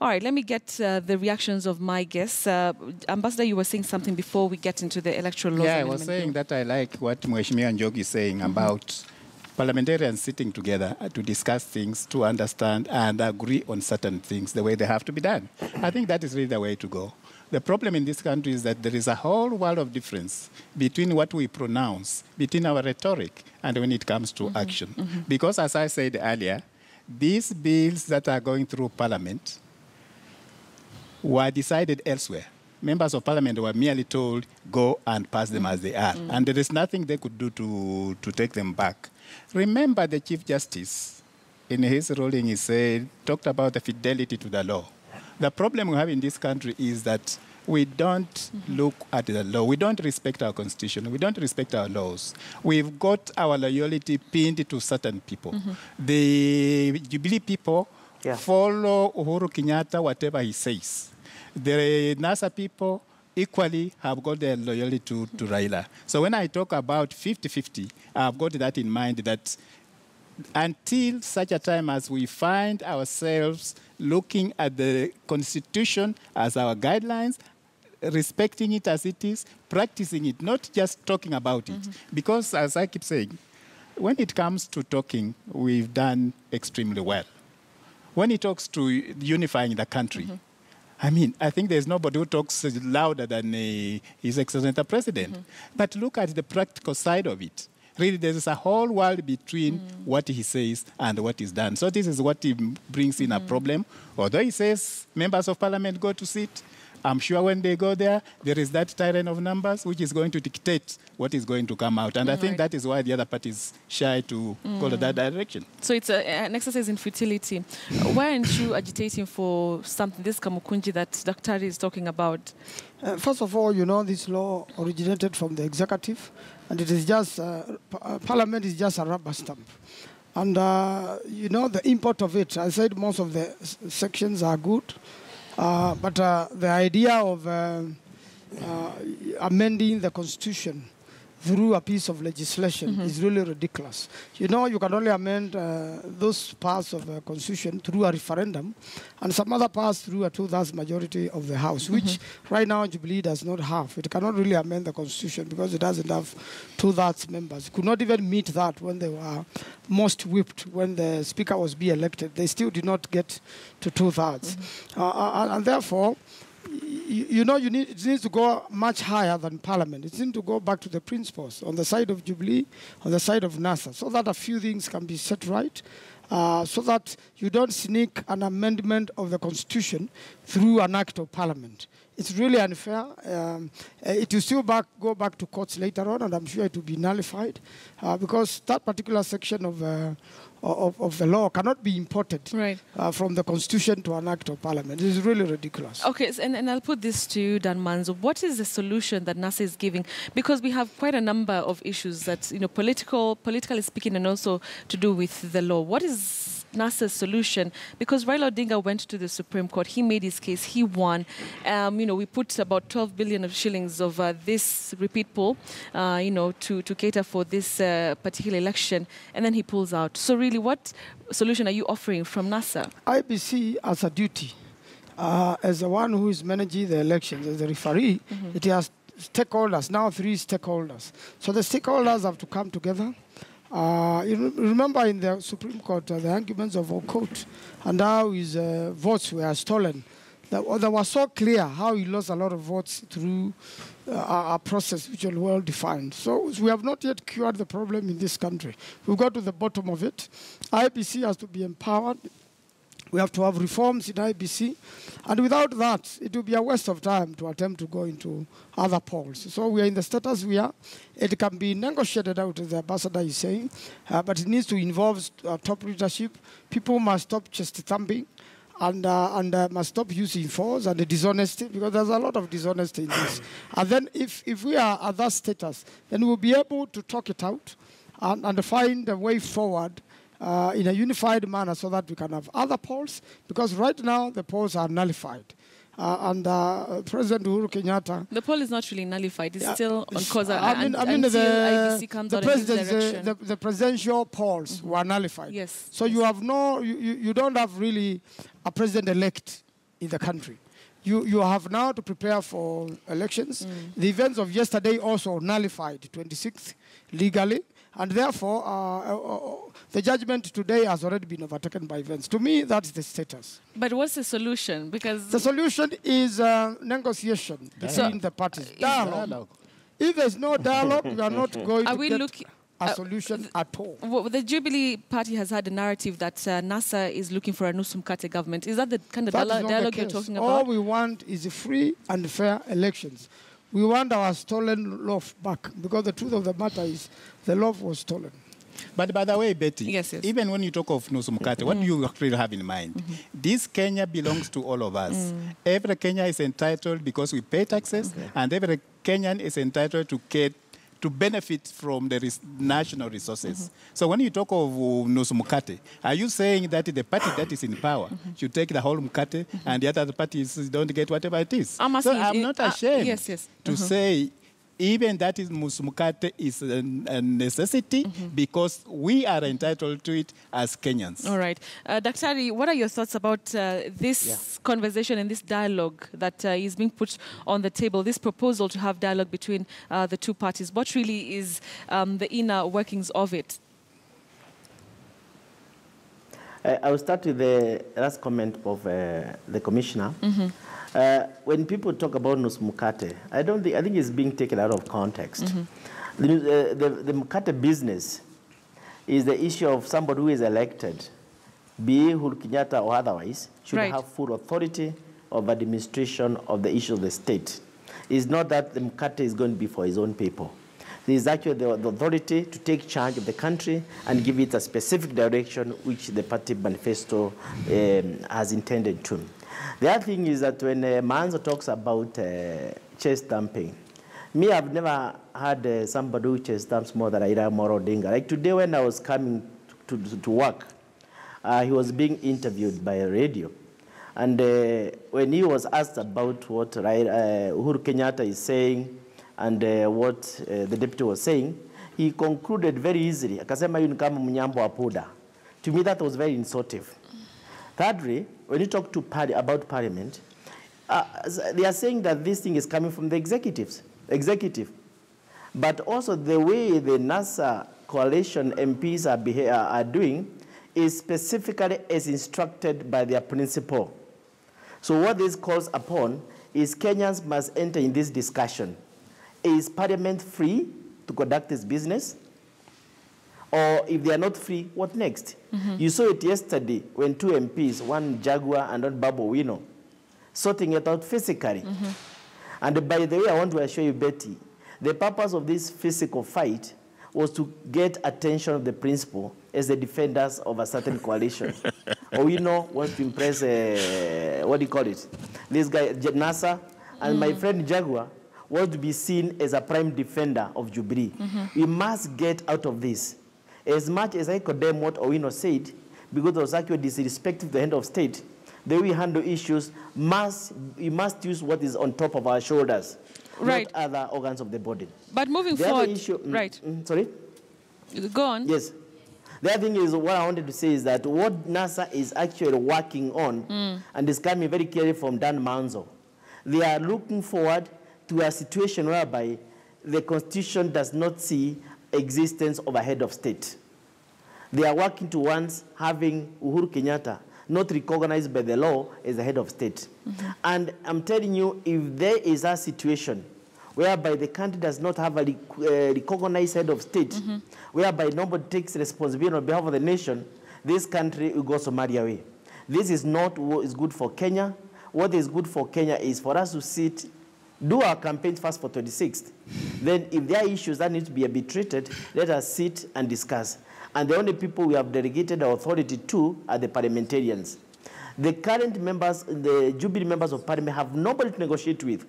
All right, let me get the reactions of my guests. Ambassador, you were saying something before we get into the electoral laws. Yeah, I was saying that I like what Mheshimiwa Njogi is saying about parliamentarians sitting together to discuss things, to understand and agree on certain things the way they have to be done. I think that is really the way to go. The problem in this country is that there is a whole world of difference between what we pronounce, between our rhetoric, and when it comes to action. Because as I said earlier, these bills that are going through Parliament were decided elsewhere. Members of Parliament were merely told, go and pass them as they are. And there is nothing they could do to take them back. Remember the Chief Justice, in his ruling, he said, talked about the fidelity to the law. The problem we have in this country is that we don't look at the law. We don't respect our constitution. We don't respect our laws. We've got our loyalty pinned to certain people. The Jubilee people follow Uhuru Kenyatta, whatever he says. The NASA people equally have got their loyalty to Raila. So when I talk about 50-50, I've got that in mind, that until such a time as we find ourselves looking at the Constitution as our guidelines, respecting it as it is, practicing it, not just talking about it. Because, as I keep saying, when it comes to talking, we've done extremely well. When it talks to unifying the country, I mean, I think there's nobody who talks louder than His Excellency the President. But look at the practical side of it. Really, there's a whole world between what he says and what is done. So this is what he brings in a problem. Although he says members of Parliament go to sit, I'm sure when they go there, there is that tyrant of numbers which is going to dictate what is going to come out. And I think that is why the other parties shy to go to that direction. So it's an exercise in futility. Why aren't you agitating for something, this Kamukunji that Dr. is talking about? First of all, you know, this law originated from the executive, and it is just, Parliament is just a rubber stamp. And, you know, the import of it, I said most of the sections are good, but the idea of amending the Constitution through a piece of legislation is really ridiculous. You know, you can only amend those parts of the Constitution through a referendum and some other parts through a 2/3 majority of the House, which right now Jubilee does not have. It cannot really amend the Constitution because it doesn't have 2/3 members. It could not even meet that when they were most whipped, when the Speaker was being elected. They still did not get to 2/3. And therefore, you know, it needs to go much higher than Parliament. It needs to go back to the principles on the side of Jubilee, on the side of NASA, so that a few things can be set right, so that you don't sneak an amendment of the Constitution through an act of Parliament. It's really unfair. It will still go back to courts later on, and I'm sure it will be nullified, because that particular section of the law cannot be imported from the Constitution to an act of Parliament. It is really ridiculous. Okay, and I'll put this to you, Dan Manzo. What is the solution that NASA is giving? Because we have quite a number of issues that, you know, politically speaking, and also to do with the law. What is NASA's solution? Because Raila Odinga went to the Supreme Court, he made his case, he won. You know, we put about 12 billion of shillings of this repeat poll, you know, to cater for this particular election, and then he pulls out. So really, what solution are you offering from NASA? IBC has a duty, as the one who is managing the elections, as the referee, it has stakeholders, now 3 stakeholders. So the stakeholders have to come together. You remember in the Supreme Court, the arguments of our court and how his votes were stolen. They were so clear how he lost a lot of votes through a process which was well defined. So we have not yet cured the problem in this country. We've got to the bottom of it. IBC has to be empowered. We have to have reforms in IBC. And without that, it will be a waste of time to attempt to go into other polls. So we are in the status we are. It can be negotiated out, as the ambassador is saying, but it needs to involve top leadership. People must stop chest thumping and must stop using force and the dishonesty, because there's a lot of dishonesty in this. And then if we are at that status, then we'll be able to talk it out and find a way forward in a unified manner so that we can have other polls, because right now the polls are nullified. and President Uhuru Kenyatta. The poll is not really nullified. It's still on course until IBC comes out in his direction. The presidential polls were nullified. Yes. So you have you don't have really a president-elect in the country. You have now to prepare for elections. The events of yesterday also nullified 26th legally. And therefore, the judgment today has already been overtaken by events. To me, that's the status. But what's the solution? Because the solution is negotiation between the parties. Dialogue. If there's no dialogue, we are not going to get a solution at all. Well, the Jubilee Party has had a narrative that NASA is looking for a Nusu Mkate government. Is that the kind of dialogue you're talking about? All we want is free and fair elections. We want our stolen loaf back, because the truth of the matter is the loaf was stolen. But by the way, Betty, yes. Even when you talk of Nusu Mkate, what do you actually have in mind? This Kenya belongs to all of us. Every Kenyan is entitled, because we pay taxes, and every Kenyan is entitled to benefit from the national resources. So when you talk of Nusu Mkate, are you saying that the party that is in power should take the whole Mkate and the other parties don't get whatever it is? I'm not ashamed to say even that is Nusu Mkate is a necessity because we are entitled to it as Kenyans. All right. Daktari, what are your thoughts about this conversation and this dialogue that is being put on the table, this proposal to have dialogue between the two parties? What really is the inner workings of it? I will start with the last comment of the Commissioner. When people talk about Nusu Mkate, I think it's being taken out of context. The Mkate business is the issue of somebody who is elected, be Uhuru Kenyatta or otherwise, should have full authority of administration of the issue of the state. It's not that the Mkate is going to be for his own people. There is actually the authority to take charge of the country and give it a specific direction which the party manifesto has intended to. The other thing is that when Manzo talks about chest thumping, me, I've never had somebody who chest thumps more than Raila Amolo Odinga. Like today when I was coming to work, he was being interviewed by a radio. And when he was asked about what Uhuru Kenyatta is saying and what the deputy was saying, he concluded very easily. Akasema yu ni kama mnyambo wa puda. To me, that was very insultive. Thirdly, when you talk to about Parliament, they are saying that this thing is coming from the executive. But also the way the NASA coalition MPs are doing is specifically as instructed by their principal. So what this calls upon is Kenyans must enter in this discussion. Is Parliament free to conduct its business? Or if they are not free, what next? You saw it yesterday when two MPs, one Jaguar and one Babu Wino, sorting it out physically. And by the way, I want to assure you, Betty, the purpose of this physical fight was to get attention of the principal as the defenders of a certain coalition. Owino wants to impress, what do you call it? This guy, NASA, and my friend Jaguar wants to be seen as a prime defender of Jubilee. We must get out of this. As much as I condemn what Owino said, because it was actually disrespectful to the head of state, the way we handle issues, we must use what is on top of our shoulders, not other organs of the body. But moving forward, sorry? Go on. Yes. The other thing is, what I wanted to say is that what NASA is actually working on, and is coming very clearly from Dan Manzo, they are looking forward to a situation whereby the Constitution does not see existence of a head of state. They are working towards having Uhuru Kenyatta not recognized by the law as the head of state. And I'm telling you, if there is a situation whereby the country does not have a recognized head of state, whereby nobody takes responsibility on behalf of the nation, this country will go Somalia way. This is not what is good for Kenya. What is good for Kenya is for us to sit, do our campaigns first for 26th. Then if there are issues that need to be arbitrated, let us sit and discuss. And the only people we have delegated our authority to are the parliamentarians. The current members, the Jubilee members of Parliament have nobody to negotiate with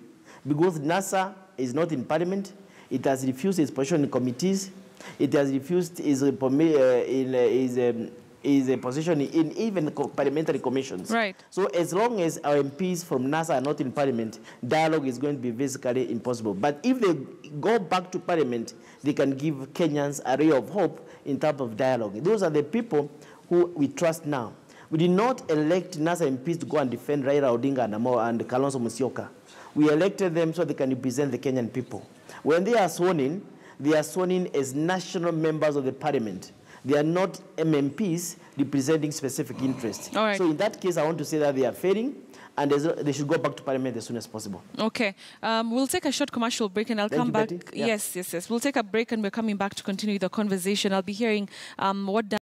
because NASA is not in Parliament. It has refused its position in committees. It has refused its is a position in even parliamentary commissions. Right. So as long as our MPs from NASA are not in Parliament, dialogue is going to be basically impossible. But if they go back to Parliament, they can give Kenyans a ray of hope in terms of dialogue. Those are the people who we trust now. We did not elect NASA MPs to go and defend Raila Odinga and Kalonzo Musyoka. We elected them so they can represent the Kenyan people. When they are sworn in as national members of the Parliament. They are not MMPs representing specific interests. All right. So in that case, I want to say that they are failing, and they should go back to Parliament as soon as possible. Okay. We'll take a short commercial break, and I'll come back. Yeah. Yes. We'll take a break, and we're coming back to continue the conversation. I'll be hearing what